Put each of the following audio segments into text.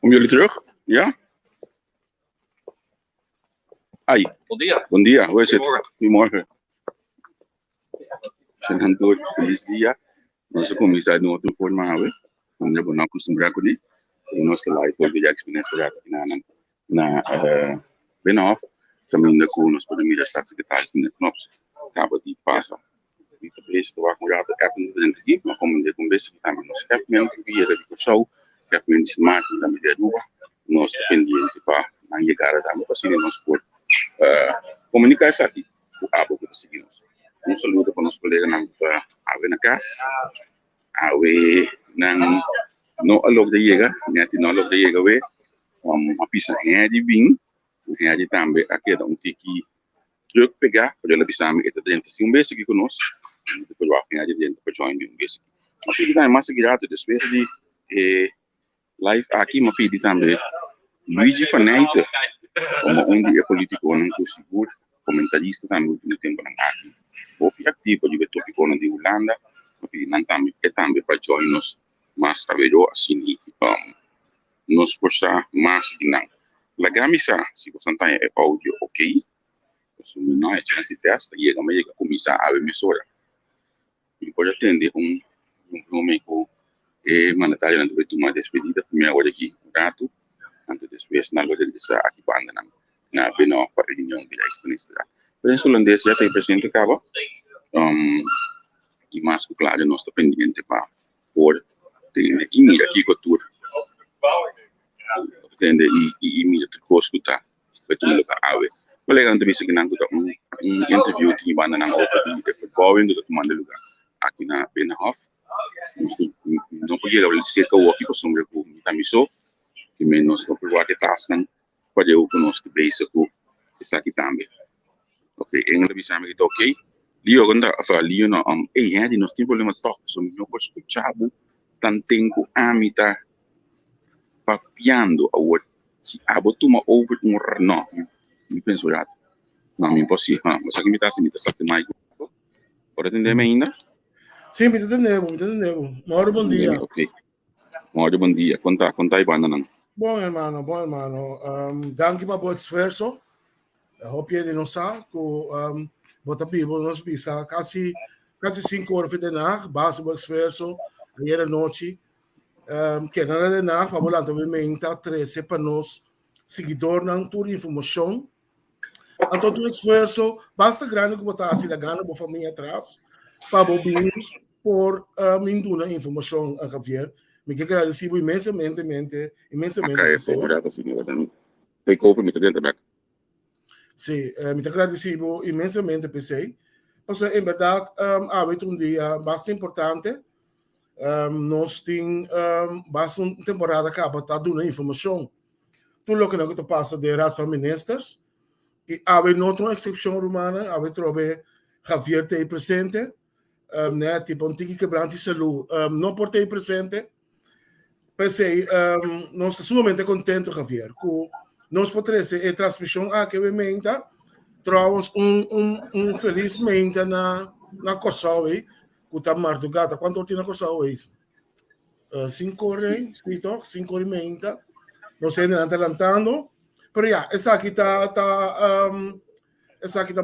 Om jullie terug? Ja? Ai. Bom dia. Bom dia. Hoe is het? Goedemorgen. Goedemorgen. Senador, feliz dia. Nossa comissão não tem forma a ver. Não é bom não costumar com ele. E nós lá e por via experiência já na Benhof. Também ainda com nós podemos ir a staatssecretário de Knops. Acaba de passar. E também estou a cuidar da época do presente aqui. Mas como ainda com esse que também nos chefamento via da discussão, chefamento de marketing da mídia rua, nós dependemos para não chegar a dar para nós por comunicar isso aqui. O abo que seguimos. Um saludo para os colegas na ave na casa, ave não alog de chega, nem não alog de chega we, uma pista de vinho, de também aqui é tiki truck pegar, para ela pisar me eta dentro se mês aqui conosco, depois vai de dentro para join um mês. Mas que dá mais segurado depois de live aqui uma pedi também Luigi Paneita, como dia político não conseguro, comentarista também no tempo na aqui. Hopi ativo di tópico di Holanda, tapi nanti também para join-nos, mas trabalhou assim, nos possa mais dinam. La gamisa, se você não é áudio, ok? Se não é chance testa, e a meia começar a emissora. E pode atender momento mandatário não vai tomar despedida, primeira hora aqui, rato, antes depois na hora de estar aqui banda na Benhof para a reunião da experiência. O holandês já tem presente acaba e mais claro nós estamos pendente para por ter ir aqui com a tour entende e me escutar para tu lugar ave colega não disse que não está interview que banda não oferta de futebol ainda tu manda lugar aqui na Benhof não podia dizer que o aqui com sombra com tamiso que menos não provar que tá assim pode eu conosco base com isso aqui também. Ok, en la visa me quito ok. Lio conta fa lio no di nostri problemi sto sono io ko escuchavo tan tempo amita papiando a what si abotuma over no mi penso dat no mi impossibile ma sa che mi tassi mi tassi mai ora atendeme ainda sim me entendeu Mauro bom dia ok Mauro bom dia conta aí banda não bom hermano danke para o esforço. Hoop je não sabe que bota bibo nos pisa quase 5 horas de nacht base o esforço ayer noite que nada de nacht para voltar obviamente 13 para nós seguidor não toda informação então o esforço basta grande que botar assim da gana para família atrás para bobin por minduna informação a Javier me que agradeço imensamente take over met de internet. Sí, me agradecido imensamente, pensei. Porque, em verdade, há um dia bastante importante. Nós temos bastante temporada que está dando informação. Tudo o que nós passa de Raad van Ministers. E há uma excepção romana, há trobe Javier te presente. Né, tipo, um tique quebrante de saúde. Não por ter presente. Pensei, nós estamos sumamente contentes, Javier, com nós podemos ter a transmissão que emenda trouxemos felizmente na Kosovo que está madrugada quanto tem na Kosovo isso 5 horas 5 horas e meia não sei ainda adelantando mas já essa aqui está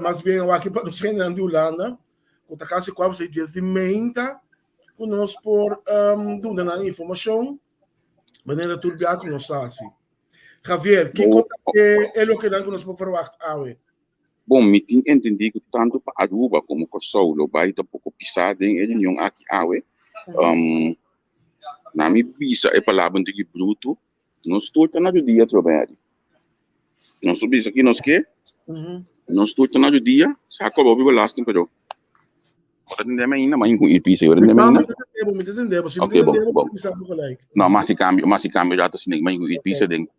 mais bem aqui para nós ainda de Holanda que está quase 4 dias de meia conosco por dando informação maneira tudo bem com nós assim Javier, que é o que nós podemos verwachten? Bom, me entendi que tanto para Aruba como para Solo, vai estar pouco pisado em reunião aqui, na minha visa é palavra de bruto, nós estou na dia trabalhar. Nós subimos aqui, nós que? Nós estou na dia, saco o bobby lasting pero. Ora entendemos ainda, mas com IPC, ora entendemos ainda. Me entendemos, se okay, me entendemos, não, mas se cambio já está assim, mas com IPC dentro.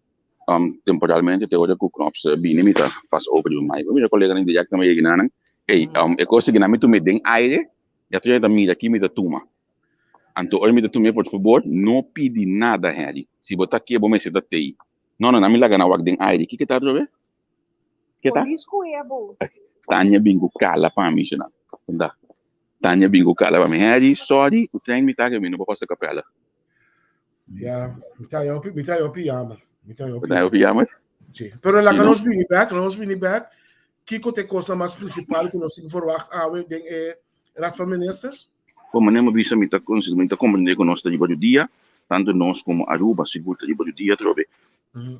Temporalmente teoria que o Knops bine mita faz over do mai. Meu colega nem diak também ignanan. Hey, é coisa que na mitu me den aire, já tinha da mira aqui me da tuma. Anto oi me da tuma por favor, não pedi nada Harry. Se botar aqui é bom me se da tei. Não, na me laga na wak den aire. Que tá drobe? Que tá? Tanya bingo cala para mim, já. Tá. Tanya bingo cala para mim. Harry, sorry, o trem me tá que me não posso capela. Ja, me tá op jammer. Daí eu jammer. Sim. Pero lá que nós vim back, Kiko te coisa mais principal que nós temos verwacht aan de Raad van Ministers? Como nem visa mita compreender que nós estamos dia, tanto nós como Aruba seguro estamos dia trobe.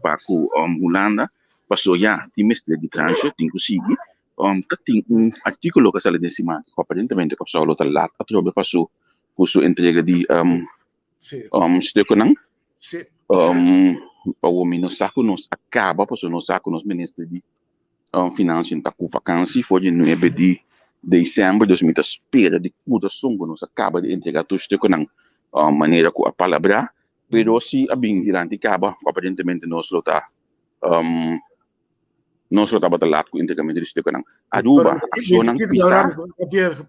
Para Holanda passou já tem mestre de tranche, tem que seguir. Tem artigo que sale desse mar, aparentemente passou lá lá, trobe passou curso entrega de stekunang. Sim. Para o menos saco nós acaba, passou nós saco nós ministro de finanças tá com vacância, foi de 9 de dezembro, dus met de espera de cada songo nos acaba de entregar tudo isto com a maneira com a palavra, pero se a bem durante acaba, aparentemente nós estava lá com entregamento disto com Aruba, ação pisar.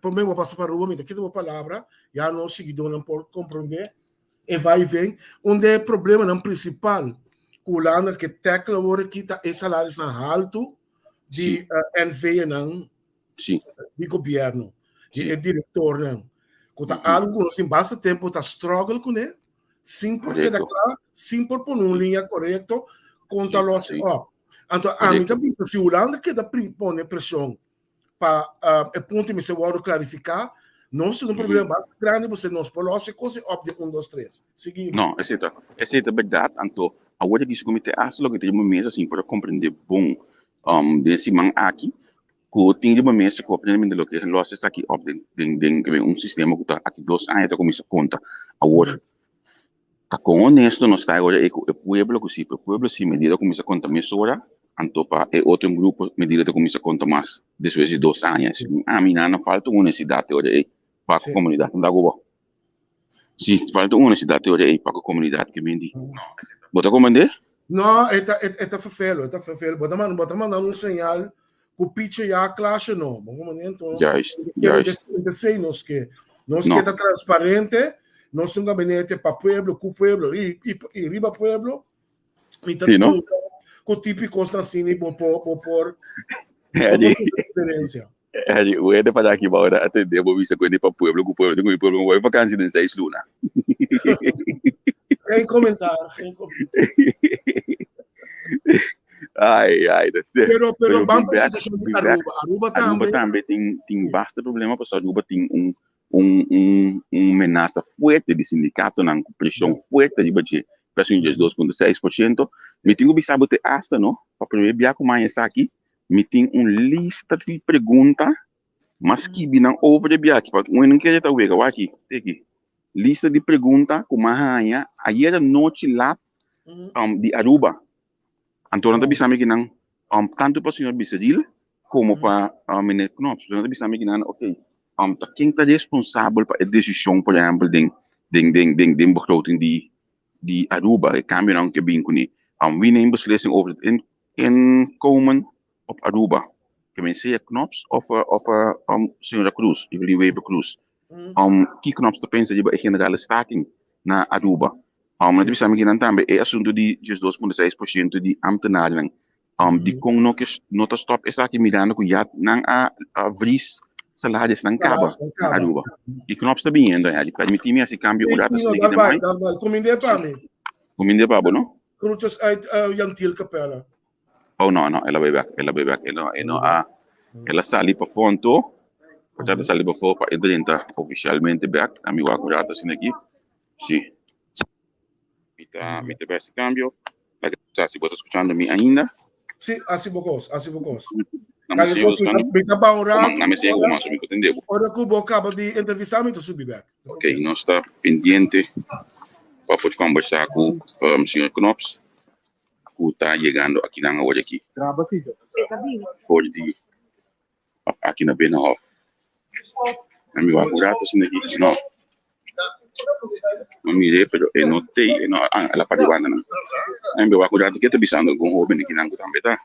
Por mim vou passar para Aruba, aqui uma palavra, já não seguidor não pode compreender, e vai e vem, onde é problema não principal, o Holanda que tecla agora que tá esse salário alto de NV não Sim. De governo, de diretor, não. Quando algo assim basta tempo tá struggle com ele, sim porque dá sim por pôr uma linha correta contra los então a mim também se o Holanda que dá põe pressão para é ponto me se vou clarificar, não se um problema bastante grande você não pode fazer coisa óbvio 1 2 3. Seguimos. Não, é verdade, então agora que isso comitê aslo que tem uma mesa assim para compreender bom desse man aqui que tem uma mesa que aparentemente lo que los está aqui op den sistema que está aqui 2 anos tá começa conta agora tá com honesto não está agora o pueblo se medida começa conta mesora então para outro grupo medida começa conta mais depois de 2 anos a mim não falta honestidade agora para a comunidade não dá gosto se falta honestidade agora para a comunidade que vende bota comandar não está vervelho bota mandar sinal o pitch já classe não, então nós que está transparente, nós temos um gabinete para pueblo, com pueblo e riba pueblo, e tá tudo com típico assim por diferença. O é para aqui para atender vou ver coisa para pueblo, com pueblo vai vacância de 6 luna. Sem comentário. Ai, pero vamos a Aruba também tem bastante problema, porque Aruba tem ameaça forte de sindicato, com pressão forte de budget, pressão de 2,6%. Me tenho que saber hasta, não? Para primeiro dia como é aqui, me tem lista de perguntas, mas que não over de biaki, porque eu não quero estar vendo aqui, lista de perguntas como é ayer à noite lá de Aruba. Então, não bisa que não, tanto para o senhor Bisadil, como para o menino Knops, não bisa que não, ok, quem está responsável para a decisão, por exemplo, de begroting de Aruba, o câmbio não que bem com ele, wie nemen beslissing over het inkomen op Aruba? Que men seja Knops of senhora Cruz, Wever Cruz. Que Knops pensa de generale staking na Aruba? Mas we samen também é assunto de 2,6% de ambtenaren. Die kon nog eens nota stop is aqui mirando que já não a vries salários não acaba na Aruba. E Knops está bem ainda, ele permite me esse câmbio ora das liga demais. Cominde para mim. Cominde para não? Cruzes uit Jantiel Capella. Oh não, ela vai back, ela sali para fonto. Portanto sali para fora para entra oficialmente back, amigo acurado assim aqui. Sim. Mita esse câmbio. Se você está escutando me ainda. Sim, assim poucos. Não me sei como mais, me entendeu? Ora que o acaba de entrevistar, me subir back. Ok, nós está pendente para conversar com o senhor Knops, que está chegando aqui na hora aqui. For de aqui na Benhoff. Amigo acurado assim aqui, não. Não mirei, pero notei, ela pode guardar não. Amigo acurado que está bisando com o homem aqui na também tá.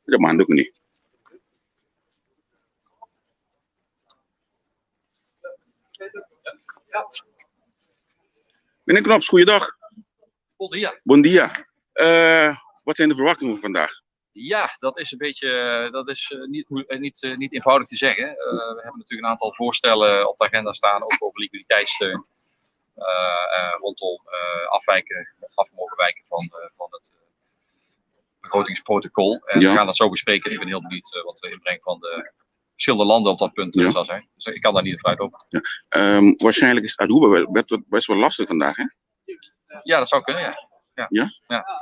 Já mando com ele. Meneer Knops, goeiedag. Bon dia. Wat zijn de verwachtingen vandaag? Ja, dat is een beetje, niet eenvoudig te zeggen. We hebben natuurlijk een aantal voorstellen op de agenda staan, ook over liquiditeitssteun. rondom af mogen wijken van het begrotingsprotocol. En we gaan dat zo bespreken. Ik ben heel benieuwd wat de inbreng van de verschillende landen op dat punt zal zijn. Dus ik kan daar niet vooruit op. Ja. Waarschijnlijk is Aruba best wel lastig vandaag, hè? Ja, dat zou kunnen, ja.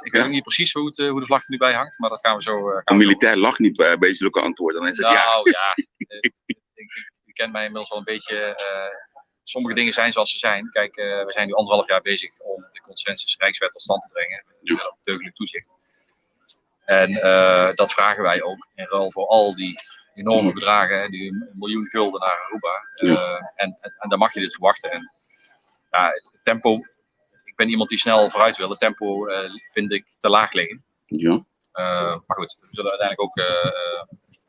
Ik weet ook niet precies hoe de vlag er nu bij hangt, maar dat gaan we zo... Een militair lag niet bij zulke antwoorden, dan is het U kent mij inmiddels al een beetje. Sommige dingen zijn zoals ze zijn. Kijk, we zijn nu 1,5 jaar bezig om de consensus Rijkswet tot stand te brengen. Met ook deugdelijk toezicht. En dat vragen wij ook in ruil voor al die enorme bedragen, die 1 miljoen gulden naar Aruba. En daar mag je dit verwachten. En het tempo, ik ben iemand die snel vooruit wil. Het tempo vind ik te laag liggen. Ja. Maar goed, we zullen uiteindelijk ook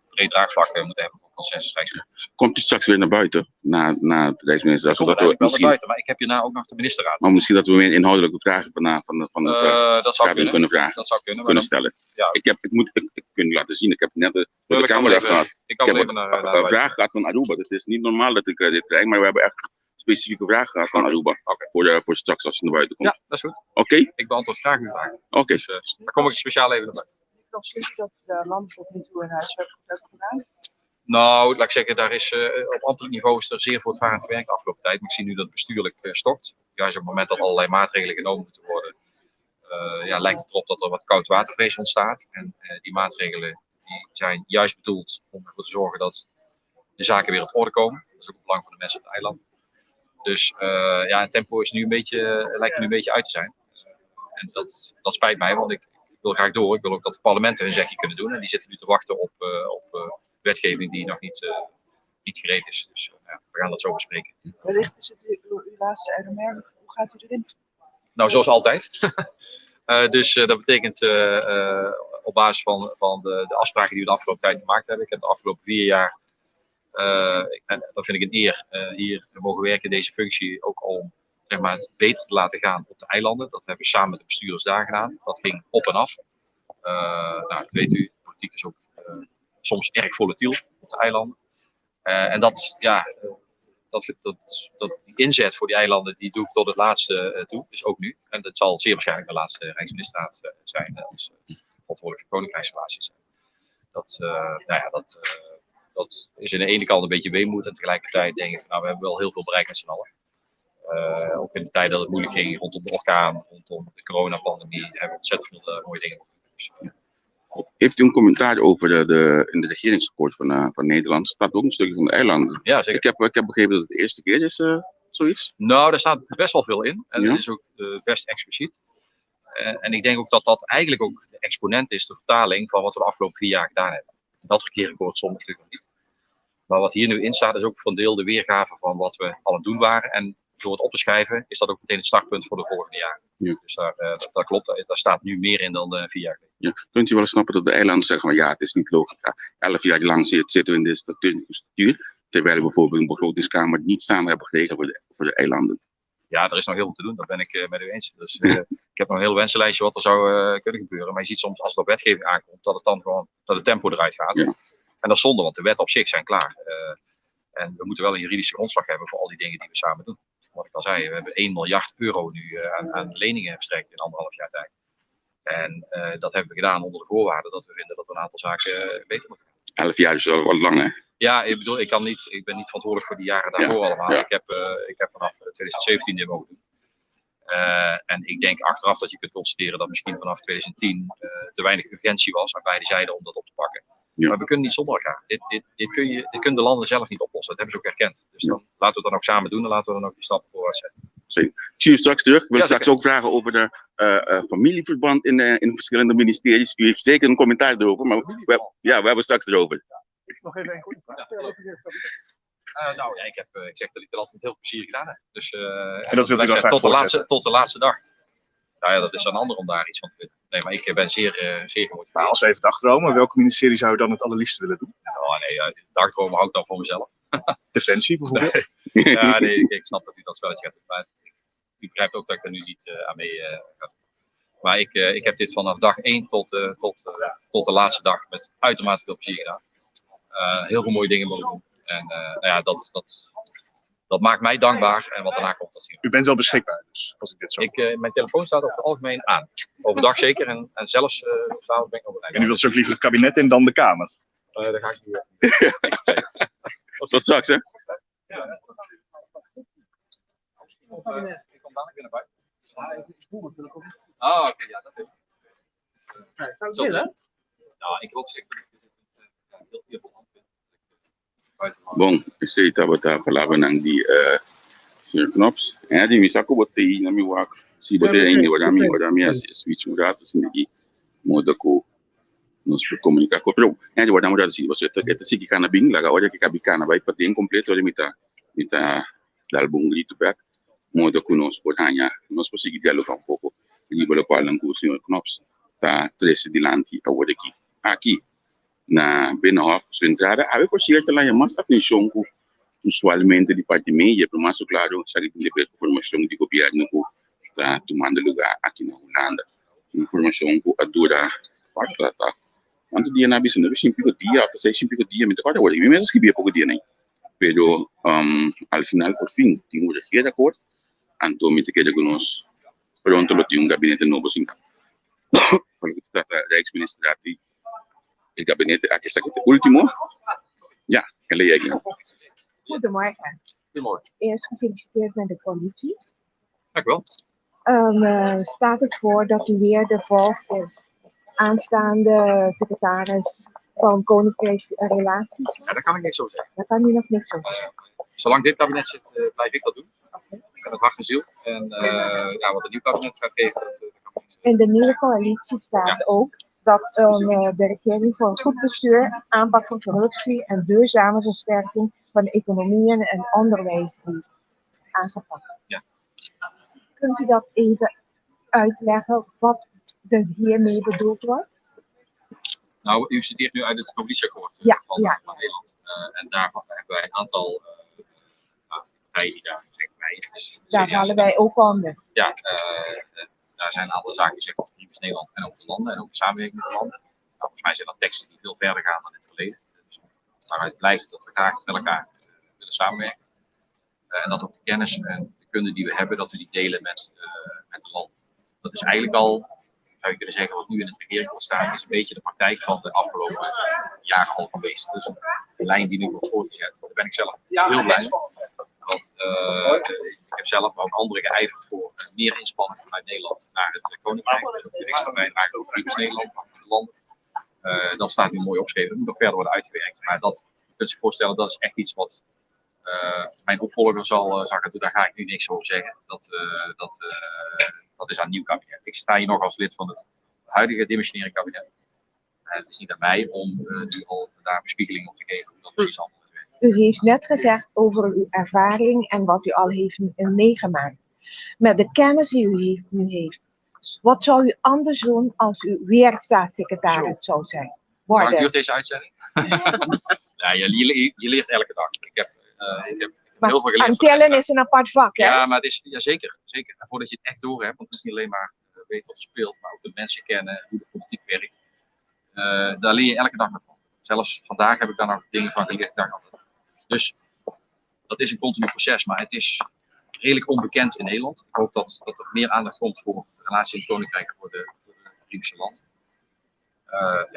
breed draagvlak moeten hebben voor consensus Rijkswet. Komt u straks weer naar buiten, na het Rijksminister? Zodat we wel naar buiten, maar ik heb hierna ook nog de ministerraad. Maar misschien dat we meer inhoudelijke vragen van dat zou kunnen. Kunnen vragen. Dat zou kunnen Stellen. Ja. Ik kun je laten zien, ik heb net de camera gehad. Ik heb een vraag gehad van Aruba. Het is niet normaal dat ik dit krijg, maar we hebben echt specifieke vragen gehad van Aruba. Voor straks als je naar buiten komt. Ja, dat is goed. Oké. Ik beantwoord graag uw vragen. Oké. Dus daar kom ik speciaal even naar buiten. Vindt u dat de landen tot nu toe hun huiswerk goed hebben gedaan? Nou, laat ik zeggen, daar is op ambtelijk niveau is er zeer voortvarend werk de afgelopen tijd. Maar ik zie nu dat het bestuurlijk stokt. Juist op het moment dat allerlei maatregelen genomen moeten worden, lijkt het erop dat er wat koud watervrees ontstaat. En die maatregelen die zijn juist bedoeld om ervoor te zorgen dat de zaken weer op orde komen. Dat is ook het belang van de mensen op het eiland. Dus het tempo is nu lijkt er nu een beetje uit te zijn. En dat spijt mij, want ik wil graag door. Ik wil ook dat de parlementen hun zegje kunnen doen. En die zitten nu te wachten op wetgeving die nog niet gereed is. Dus we gaan dat zo bespreken. Wellicht is het uw laatste RMR. Hoe gaat u erin? Nou, zoals altijd. Dus dat betekent op basis van de afspraken die we de afgelopen tijd gemaakt hebben. Ik heb de afgelopen 4 jaar, en dat vind ik een eer, hier mogen werken in deze functie ook om het beter te laten gaan op de eilanden. Dat hebben we samen met de bestuurders daar gedaan. Dat ging op en af. Dat weet u, politiek is ook soms erg volatiel op de eilanden. En die inzet voor die eilanden, die doe ik tot het laatste toe. Dus ook nu. En dat zal zeer waarschijnlijk de laatste Rijksministerraad zijn. Als verantwoordelijk voor koninkrijksrelaties zijn. Dat is aan de ene kant een beetje weemoed. En tegelijkertijd denk ik, we hebben wel heel veel bereikt met z'n allen. Ook in de tijd dat het moeilijk ging rondom de orkaan, rondom de coronapandemie, hebben we ontzettend veel mooie dingen gedaan. Heeft u een commentaar over in de regeringsakkoord van Nederland? Staat ook een stukje van de eilanden. Ja, zeker. Ik heb begrepen dat het de eerste keer is, zoiets. Nou, daar staat best wel veel in. En dat is ook best expliciet. En ik denk ook dat dat eigenlijk ook de exponent is, de vertaling van wat we de afgelopen 4 jaar gedaan hebben. Dat regeerakkoord soms natuurlijk nog niet. Maar wat hier nu in staat, is ook voor een deel de weergave van wat we aan het doen waren. En door het op te schrijven, is dat ook meteen het startpunt voor de volgende jaren. Ja. Dus dat klopt, daar staat nu meer in dan 4 jaar geleden. Ja. Kunt u wel snappen dat de eilanden zeggen, maar ja, het is niet logisch. 11 jaar lang zitten we in de structuur, terwijl we bijvoorbeeld een begrotingskamer niet samen hebben geregeld voor de eilanden. Ja, er is nog heel veel te doen, dat ben ik met u eens. Dus ik heb nog een heel wensenlijstje wat er zou kunnen gebeuren. Maar je ziet soms als er op wetgeving aankomt, dat het dan gewoon, dat het tempo eruit gaat. Ja. En dat is zonde, want de wetten op zich zijn klaar. En we moeten wel een juridische grondslag hebben voor al die dingen die we samen doen. Wat ik al zei, we hebben 1 miljard euro nu aan leningen verstrekt in 1,5 jaar tijd. En dat hebben we gedaan onder de voorwaarde dat we vinden dat we een aantal zaken beter moeten gaan. 11 jaar is wel wat lang, hè? Ja, ik bedoel, ik ben niet verantwoordelijk voor die jaren daarvoor allemaal. Ja. Ik heb vanaf 2017 dit mogen doen. En ik denk achteraf dat je kunt constateren dat misschien vanaf 2010 te weinig urgentie was aan beide zijden om dat op te pakken. Ja. Maar we kunnen niet zonder elkaar. Dit kunnen de landen zelf niet oplossen. Dat hebben ze ook erkend. Dus dan laten we het dan ook samen doen en laten we dan ook die stappen voorwaarts zetten. Zeker. Ik zie u straks terug. Ik wil straks ook vragen over de familieverband in verschillende ministeries. U heeft zeker een commentaar erover, maar we hebben straks erover. Nog even een goede vraag. Ik zeg dat ik dat altijd met heel veel plezier gedaan heb. Dus, en dat wilt u dan graag tot de laatste dag. Nou ja, dat is aan anderen om daar iets van te vinden. Nee, maar ik ben zeer gemotiveerd. Maar als we even dagdromen, welke ministerie zou u dan het allerliefste willen doen? Dagdromen hou ik dan voor mezelf. Defensie bijvoorbeeld? Nee. Ja, nee, ik snap dat u dat spelletje gaat doen. Maar ik begrijp ook dat ik er nu niet aan mee ga doen. Maar ik heb dit vanaf dag 1 tot de laatste dag met uitermate veel plezier gedaan. Heel veel mooie dingen mogen doen. En dat Dat maakt mij dankbaar en wat daarna komt, dat zien we. U bent wel beschikbaar, dus als ik dit zo. Mijn telefoon staat over het algemeen aan. Overdag zeker en zelfs s'avonds ben ik op En u wilt dus ook liever het kabinet in dan de Kamer? Daar ga ik nu. Tot straks, hè? Ik kom dadelijk weer naar buiten. Ah, oké, ja, dat is. Zo, hè? Nou, ik wil zeggen dat ik heel veel hand vind. Bon, ik zei dat we daar palaver nang die knops. En die misako botte yi na mi wak. Si botte yi wada mi as switch muda to sinigi modako nos comunica ko. En die wada muda si was het sigi kana bing laga wada ki kabikana bai pati incompleto wada mita dal bungli to back modako nos bodanya nos posigi dialogo un poco. Li bolo palang ko signor knops ta tres dilanti a wada ki aqui na Binnenhof, sua entrada, a ver por si ela é mais atenção que usualmente de parte meia, por mais claro, sabe que a informação de governo que está tomando lugar aqui na Holanda, informação que a dura tá. Quanto dia na bisa, não é 5 dias, até 6 dias, me toca agora, mesmo que pouco dia nem. Pero al final, por fin, temos que de acordo, então me queda que nós pronto lo tem gabinete novo sim. Porque trata da ex-ministratie het kabinet, aquí está het último. Ja, en leer ik nog. Goedemorgen. Goedemorgen. Eerst gefeliciteerd met de coalitie. Dank u wel. Staat het voor dat u weer de volgende aanstaande secretaris van Koninkrijk Relaties? Ja, daar kan ik niks over zeggen. Daar kan u nog niks over zeggen. Zolang dit kabinet zit, blijf ik dat doen. Met hart en ziel. En wat een nieuw kabinet gaat geven, dat kan ik niet zeggen. In de nieuwe coalitie staat ook dat de regering voor een goed bestuur, aanpak van corruptie en duurzame versterking van economieën en onderwijs wordt aangepakt. Ja. Kunt u dat even uitleggen wat er hiermee bedoeld wordt? Nou, u citeert nu uit het coalitieakkoord van Nederland. En daarvan hebben wij een aantal partijen die daar zeggen wij. Dus daar vallen wij ook onder. Ja, daar zijn een aantal zaken die zeggen over Nederland en over de landen en over de samenwerking met de landen. Nou, volgens mij zijn dat teksten die veel verder gaan dan in het verleden. Dus waaruit blijkt dat we graag met elkaar willen samenwerken. En dat ook de kennis en de kunde die we hebben, dat we die delen met de landen. Dat is eigenlijk al, zou je kunnen zeggen, wat nu in het regeerakkoord staat, is een beetje de praktijk van de afgelopen jaren al geweest. Dus een lijn die nu wordt voortgezet. Daar ben ik zelf heel blij mee. Want ik heb zelf, maar ook anderen geijverd voor meer inspanning vanuit Nederland naar het Koninkrijk. Dus ook de extra bijdrage over Nederland, van de landen. Dat staat nu mooi opgeschreven. Dat moet nog verder worden uitgewerkt. Maar dat, je kunt zich voorstellen, dat is echt iets wat mijn opvolger zal gaan doen. Daar ga ik nu niks over zeggen. Dat is aan een nieuw kabinet. Ik sta hier nog als lid van het huidige dimissionaire kabinet. Het is niet aan mij om nu al daar bespiegeling op te geven hoe dat precies allemaal is. U heeft net gezegd over uw ervaring en wat u al heeft meegemaakt. Met de kennis die u nu heeft, wat zou u anders doen als u weer staatssecretaris zou zijn? Hoe lang duurt deze uitzending? Ja, je leert elke dag. Ik heb heel veel geleerd. Aan tellen is een apart vak, hè? Ja, maar het is, ja, zeker. En voordat je het echt door hebt, want het is niet alleen maar weten wat er speelt, maar ook de mensen kennen, hoe de politiek werkt. Daar leer je elke dag nog van. Zelfs vandaag heb ik daar nog dingen van geleerd. Dus dat is een continu proces, maar het is redelijk onbekend in Nederland. Ik hoop dat er meer aandacht komt voor de relatie in het Koninkrijk en voor de Caribische landen.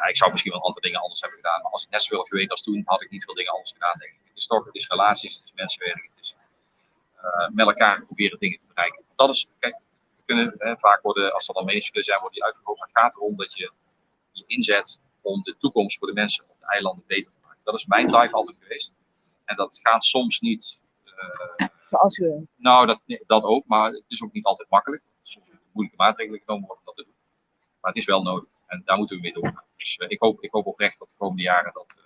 Ik zou misschien wel een aantal dingen anders hebben gedaan, maar als ik net zoveel had geweten als toen, had ik niet veel dingen anders gedaan, denk ik. Het is relaties, het is mensenwerk, het is met elkaar proberen dingen te bereiken. Dat is, kijk, we kunnen vaak worden, als er dan meningsverschillen zijn, worden die uitvergroot, maar het gaat erom dat je je inzet om de toekomst voor de mensen op de eilanden beter te maken. Dat is mijn drive altijd geweest. En dat gaat soms niet. Zoals u. Nou, dat ook, maar het is ook niet altijd makkelijk. Soms moeten moeilijke maatregelen genomen worden om dat te doen. Maar het is wel nodig en daar moeten we mee doorgaan. Dus ik hoop oprecht dat de komende jaren dat.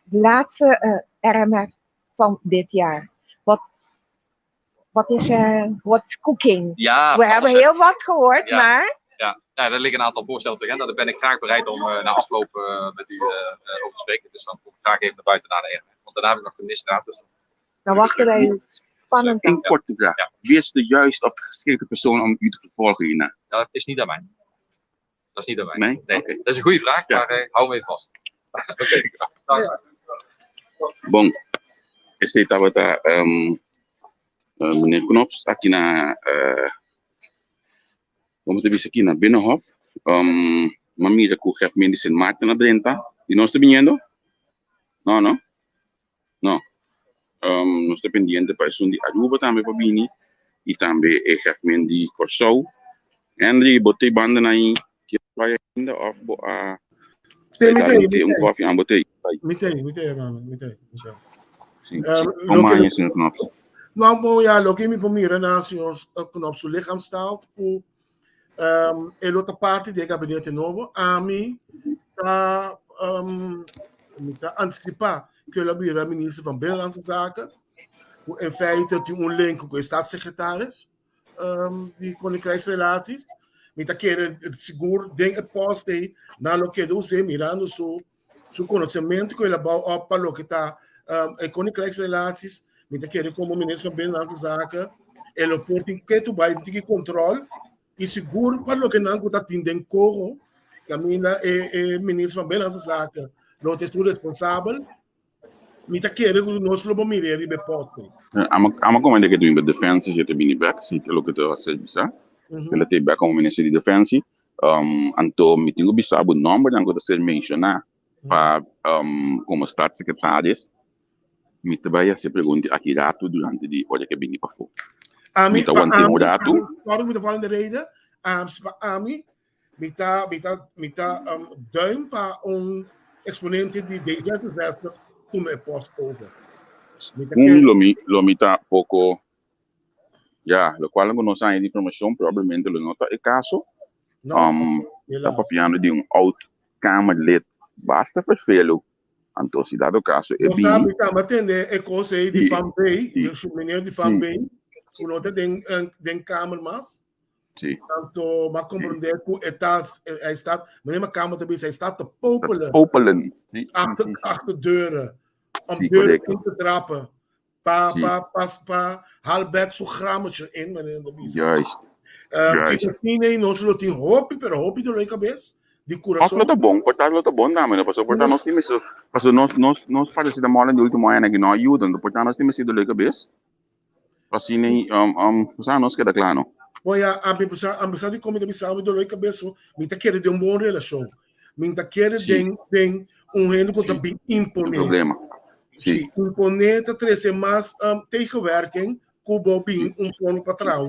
De laatste RMR van dit jaar. Wat is cooking? Ja, we hebben heel wat gehoord, ja. Maar. Ja, er liggen een aantal voorstellen op de agenda. Daar ben ik graag bereid om na afloop met u over te spreken. Dus dan kom ik graag even naar buiten naar de RMR. Want daarna heb ik nog de ministerraad. Dus dan wachten wij u spannend. Een korte vraag. Ja. Wie is de juiste of de geschikte persoon om u te vervolgen hierna? Dat is niet aan mij. Dat is niet aan mij. Nee? Nee. Okay. Dat is een goede vraag, maar hou me even vast. Oké. Bon. esse tava tá meneer Knops aqui na vamos ter visto aqui na Binnenhof uma mira com o chefe Mendes em Marta na Drenta e nós estamos vindo não nós estamos pendiente para isso de Aruba também para Bini e também o chefe Mendes Corsou Henry botei banda aí que vai ainda off a coffee aan botei Mitei. sim Lo como que é senhor Knops nou, bom, ja, lo que me pomira na senhor Knop seu lichaam staat o el outra parte do gabinete novo a mim tá antecipar que ele abrirá ministro van Binnenlandse Zaken in feite tem link com o staatssecretaris die Koninkrijksrelaties met dat keer het seguro denk het post na lo que do mirando su conhecimento que ele bouw op para lo que tá Koninkrijksrelaties met dat keer como ministro van Binnenlandse Zaken ele porting que tu vai ter controle e seguro para lo que não está tendo corro camina ministro van Binnenlandse Zaken lo te responsável met dat keer nós lo vamos mirar e beposten ama comanda que tu in defensie zit er binnen back ziet lo que tu has bisa ele tem back como ministro de defensie anto meeting bisa o nome dan que ser mencionar para como staatssecretaris me trabalha se pergunta aqui rato durante die olha que bini para fora Ami, Mita wan temo dato. Waarom met de volgende reden? Ami, mita duim para exponente de D66 toen me post over. Lo mita poco ya lo cual não sai de informação provavelmente lo nota é caso tá papiando de out kamerlid basta perfeito então se dado caso é bem mas tem é coisa aí de fanbase o menino de fanbase o nota den kamer mas sim tanto mas compreender que está menino kamer também está te popelen achter deuren om deuren in te trappen pa halfback zo grammetje in meneer de bis juist se nós não tem hope pero hope do lei cabeça de coração tá bom portanto tá bom dame passou portanto nós temos passou nós parece da mola de último ano que não ajuda portanto nós temos sido lei cabeça assim nem usar nós queda claro olha a pessoa de comida bissau do lei cabeça me tá querendo uma boa relação me tá querendo tem rendo que tá bem imponente problema sim imponente trazer mais tegenwerking cubo bem plano para trás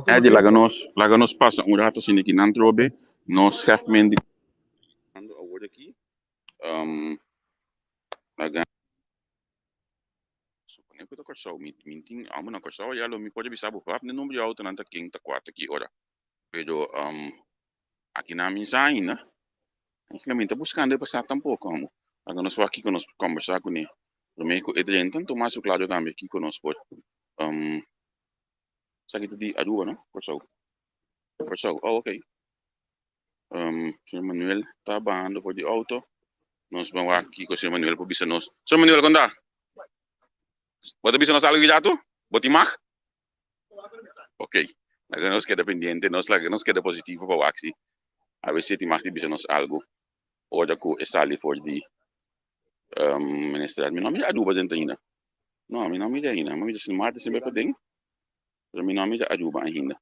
é de lá nós passa rato assim que não trobe nós chefmen de award aqui laga suponho que tá corso minting amo na corso já lo me pode bisar o papo no número alto nanta quinta quarta aqui ora pero aqui na minha né realmente buscando passar tampouco como agora nós aqui que nós conversar com ele também com Edren tanto mais claro também aqui conosco sabe que de Aruba não corso oh ok Sr. Manuel está bajando por el auto. Nos vamos aquí con Sr. Manuel por bisanos. Sr. Manuel, ¿cómo está? ¿Vos bisanos algo ya tú? ¿Vos te mag? Ok. La que nos queda pendiente, la que nos queda positivo para Waxi. A ver si te mag bisanos algo. O ya que sale por el ministro. Mi nombre es Aruba dentro ainda. No, mi nombre es ainda. Mi nombre es Marta sempre para dentro. Pero mi nombre es Aruba ainda.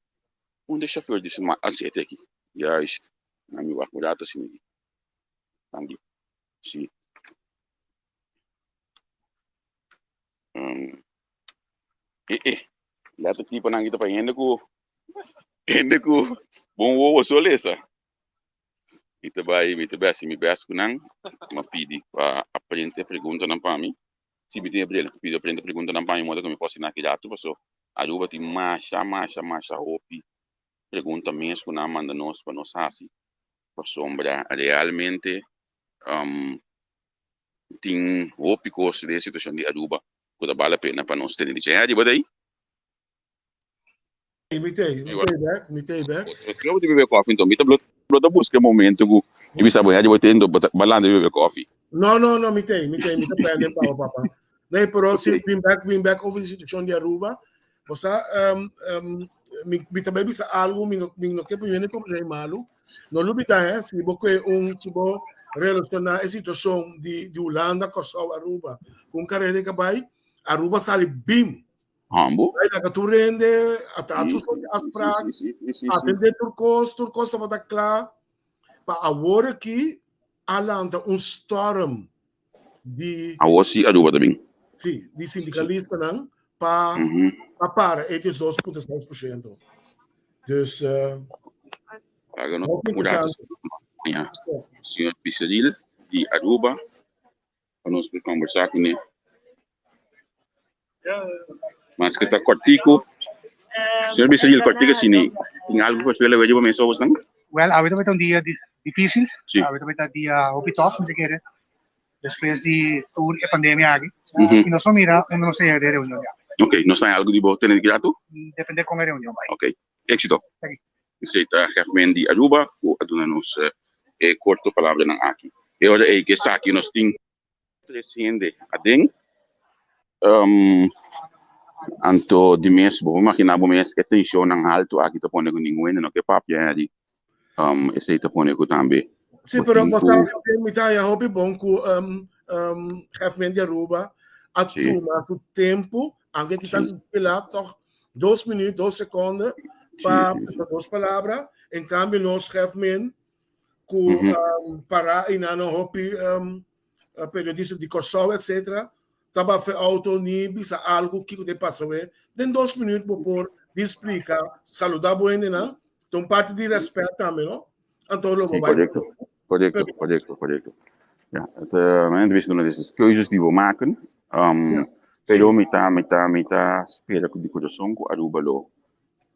De chauffeur de Sr. Marta aqui. Juist. Na mi wacht moet laten zien. Dank je. Zie. Laat het type nang ito pa hindi ko bom wo solesa. Ito ba si mi best ko nang mapidi pa aprende pergunta ng pami. Si biti aprende pergunta ng pami mo da kami posso nakilato paso aruba ti masha hopi pergunta mesmo na manda nos para nos assim. Por sombra realmente tem hope costo de situação de Aruba que vale a pena para nós ter dizer de daí mitei back eu quero de beber coffee então mita blota busca momento que bisa boa de botar indo balando beber coffee no mitei perde papa nem pero se bring back over the situation de Aruba você me também bisa algo me não que viene como já malo não lubita se você se relacionar a situação de Holanda com Aruba com carreira de cabai Aruba sali bim. Ambo. Aí na Gaturende, atratos as pragas, Sim. atender turcos, sama tá claro. Para agora aqui, alanta storm de, A Ossi Aruba também. sim, de sindicalista não, para Uhum. esses 2,6%. Dus, Agora nós muito mudamos. interessante. O senhor Pissadil de Aruba, para nós conversar com ele. Mas que está cortico. Senhor Pissadil, cortico assim, tem algo que você leva de uma mensagem não? Well, ahorita vai ter um dia difícil. Sim. Ahorita vai ter um dia tough, não sei o que. Depois de toda a pandemia aqui. Uhum. E nós vamos mirar onde nós temos a reunião. Ok, nós temos algo de bom ter grato? Depende de como é a reunião. Ok, éxito. Aqui. Você está refém de Aruba, ou aduna-nos corto palavra na aqui. E agora é que aqui nós temos crescendo a den. Anto de mês, vou imaginar o mês que tensão não alto aqui tá pondo com ninguém, não que papo é ali. Esse tá pondo com também. Sim, pero passamos a mitad a hobby bom com refém de Aruba, a tomar o tempo, alguém que está lá, toch 2 minutos, 2 segundos, para duas palavras, em cambio nós refém com parar e não hobby periodista de Kosovo, etc. Tava fe auto ni bisa algo que te passou den 2 minutos por explicar saludar bueno não então parte de respeito também não então lo vai Correcto. Ja, het wist nog eens keuzes die we maken. Pero mita spera com de coração com Aruba lo.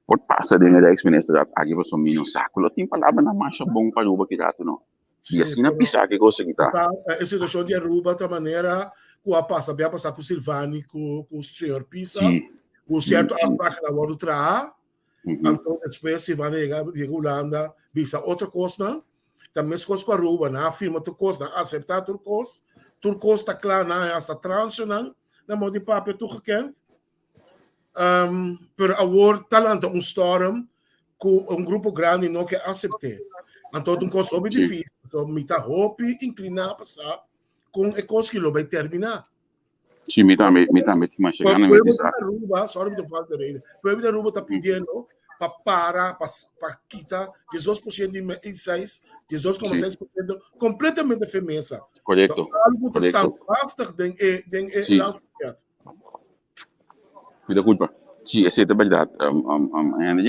Por passa de na ex-minister dat aqui você mino saco lo tem palavra na marcha bom para Aruba que dato não. E assim na pisa que gosta que tá. A situação de Aruba da maneira que a passar com Silvani com o senhor Pisa o certo aspecto da hora tra então depois Silvani chega Holanda bisa outra coisa também as coisas com Aruba na firma tu coisa aceitar turcos está claro na esta tranche não na modo de papel tu gekend per award talento storm com grupo grande não que aceite então um coisa muito difícil então mita hope inclinar passar com a coisa que lo vai terminar. Sim, me também mas chegando a nesse Aruba, sorry me falta de rede. O da Aruba está pedindo para quitar 18% de insights, 18,6% completamente firmeza. Correto. Então, algo que está bastante den lançamento. Cuida culpa. Sim, essa é a verdade.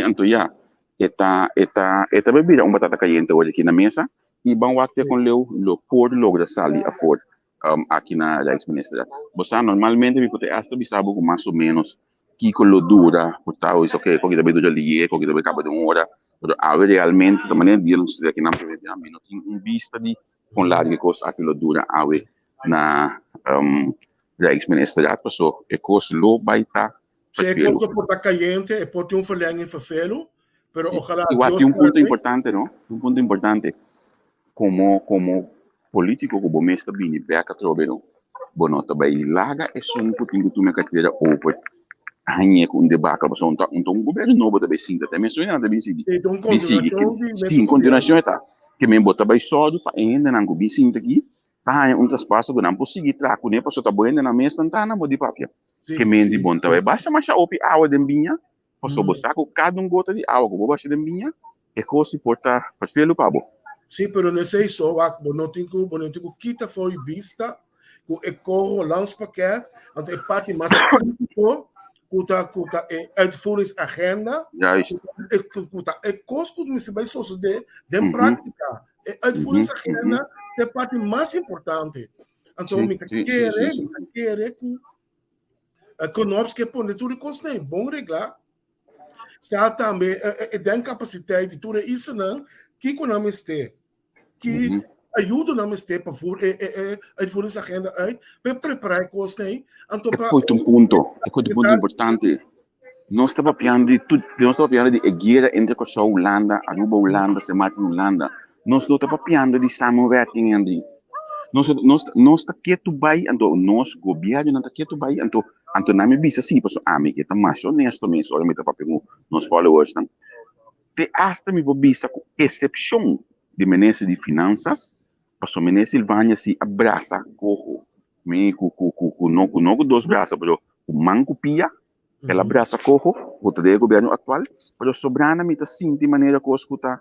Então já esta bebida batata caliente hoje aqui na mesa e vamos aqui com o por logo salir a fora aqui na ex-ministra. Você normalmente me pode hasta bisabo com mais ou menos que lo dura, portanto isso que qualquer vez do dia, qualquer vez acaba de hora, mas realmente da maneira de nós aqui na província menos vista de com larga coisa aquilo dura na ex-ministra passou e coisa lo vai estar. Se é coisa por estar caliente, é por ter verlenging vervelo. Pero ojalá igual tem ponto importante, não? Ponto importante. Como político, como mestre bem, beca trobero, bonota vai larga é só pouquinho tu me carteira open. Hanya com debate, mas um governo novo também sim, também só ainda também sim. Sim, continuação está. Que me bota vai só do para ainda não gobi sim aqui. Tá um espaço que não possível traco, né? Passou tá boiando na mesa tá na modi papia. Que me de bom tá vai basta mas opi água de binha. Passou bosaco cada gota de água, como baixa de minha, é coisa porta para felo pabo. Sim, pero não sei só, bonotico quita foi vista, com eco lanspakket, então é parte mais crítico, kuta uitvoeringsagenda, Juist. Kuta coisa que me vai só de prática, uitvoeringsagenda é a parte mais importante. Então me querer com econômica por tudo coisa nem bom reglar. Está também tem capacidade de tudo isso não que economista que ajuda não ter para for essa agenda aí para preparar coisas nem então é um ponto importante nós estamos falando de guerra entre a Holanda, Aruba Holanda, Sematin Holanda nós estamos falando de samenwerking entre nós está quieto vai então nós governo não está quieto vai então na minha vista sim porque a mim que está mais honesto mesmo olha me está papel nos followers não te hasta me vista com exceção de ministro de finanças porque o ministro Silvânia se abraça com dois braços manco pia, ela abraça cojo, o de governo atual, pero sobrana mita sim de maneira que escuta,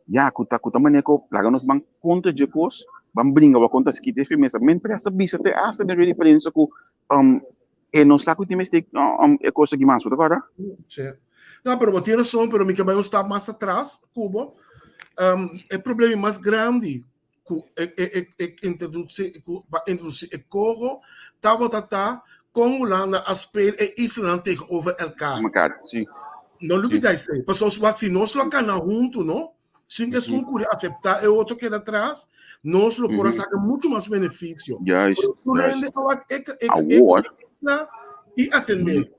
ya kuta maneira que laga nos ban conta de cos, ban bringa wa conta skite firmeza, men pressa bisa te asa de diferença que e não está com time este é coisa que mais agora. Sim. Não, pero você tem razão, pero me que vai estar mais atrás, Cuba. É problema mais grande que introduzir o corro, tá com Holanda a spelen e Island tegenover elkaar. Sim. Não olvida isso. Pessoas se nós lá canal junto, não? Sim, que não pode aceitar, é outro que atrás, nós lo podemos sacar muito mais benefício. E atender.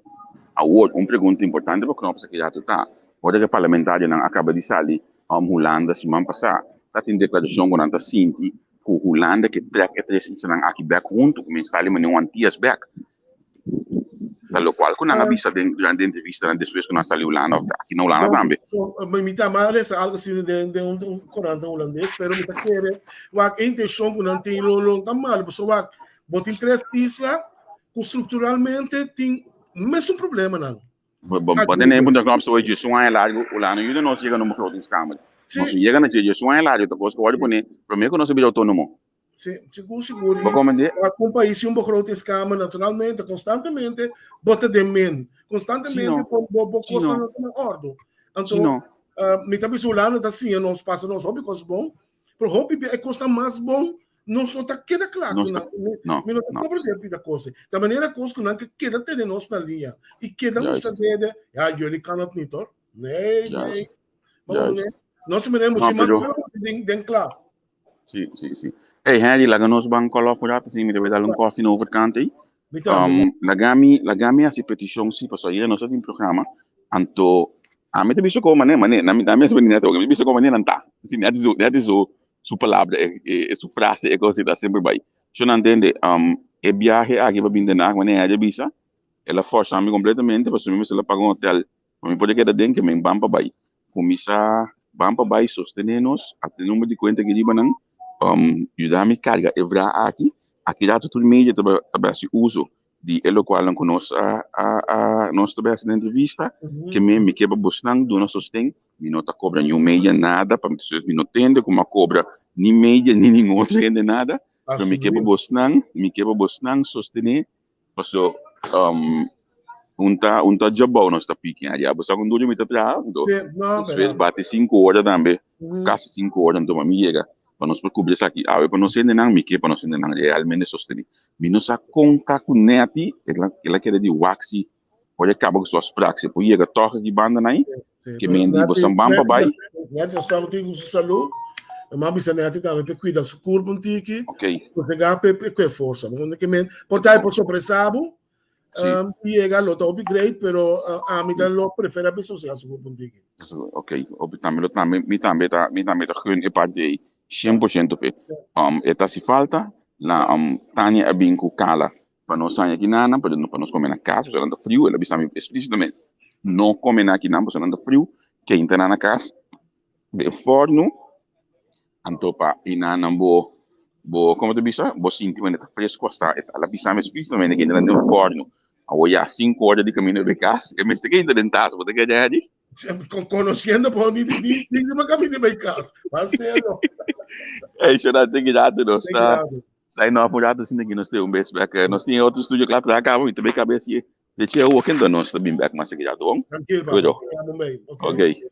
Agora, uma pergunta importante para nós que já está. Agora que o parlamentar não acaba de sair, Holanda semana passada, está em declaração com a Sinti, que Holanda que track três instantes aqui back junto, como está ali, mas não antias back. Pelo qual, quando a vista durante a entrevista, depois que nós saímos Holanda, aqui na Holanda também. Me tá mal essa algo assim de corante holandês, pero me tá querendo, a intenção que não tem longo tá mal, pessoal, botem três islas, estruturalmente tem mesmo problema não. Pode nem mudar como se hoje o som é largo, o lá no Yuda nós chega numa clothing câmara. Nós chega na dia o som é largo, então coisa que pode pôr, primeiro que nós somos autônomos. Sim, seguro. Com o país um clothing câmara naturalmente, constantemente, bota de men, constantemente por coisa na ordem. Então, me tá pensando tá assim, nós passa nós hobby coisa bom, pro hobby é coisa mais bom. Não só está queda claro, não compreende a coisa. Da maneira coisa que não queda ter de nós na linha e queda nos de eu lhe cannot niet hoor. Nee. Nós menemos mais den classe. Sim. Hey, Harry, lá nós vamos colocar assim, me deve dar coffee no overkant aí. Lagami a petição se passou aí, nós temos programa. Anto, me te bicho como na minha experiência, me bicho como não tá. Assim, é isso. Sua palavra, sua frase, é coisa que sempre vai. Se não entende, é viagem aqui para vir de na água, né? Bisa, ela força-me completamente, porque se ela paga um hotel, me pode quedar dentro, que me bampa vai. Começar, bampa vai, sostener-nos, até o número de conta que diba não, ajudar-me carga, evra aqui dá tudo mídia, também se uso, de elo qual não conosco, nós também essa entrevista, que me quebra bastante, do nosso sustento, me não tá cobra nenhum meia nada, para vocês me não tende como a cobra nem meia nem nenhum outro rende nada, então me quebra bastante, sostener, passou tá jabão nós tá pique ali, a pessoa quando me tá trabalhando, às vezes bate 5 horas também, quase 5 horas, então me chega, para nós cobrir isso aqui, para nós entender não, me que para nós entender não realmente sostener, me não sa conta com neti, ela quer de waxi, pode acabar com suas práticas, pode chegar toca de banda aí. Que me indi você bamba vai. Já estava com saúde, mas bisa neti também para cuidar do corpo um tique. Ok. Porque pegar com força, porque que me portar por sobressabo, e chegar lo top upgrade, pero a mim lo prefere a pessoa se o corpo um tique. Ok, também tá gun e parte 100% pe. Eta se falta la Tânia abin com cala para nós sair aqui nana, para nós comer na casa, se anda frio, ela bisa explicitamente não comer aqui não, porque anda frio, que entra na casa, de forno, antopa e nana como tu bisa, bo sinti quando tá fresco essa, ela bisa explicitamente que entra no forno, a olhar 5 horas de caminho de casa, que me está entra dentro casa, você quer dizer? Conhecendo por onde uma caminho de casa, mas sério. Isso não tem que dar, não está. Sai não apurado assim aqui nós temos best back, nós temos outro estúdio claro para cá, muito bem cabeça. Deixa eu working da nós também back mas aqui já tô bom. Tranquilo, Ok.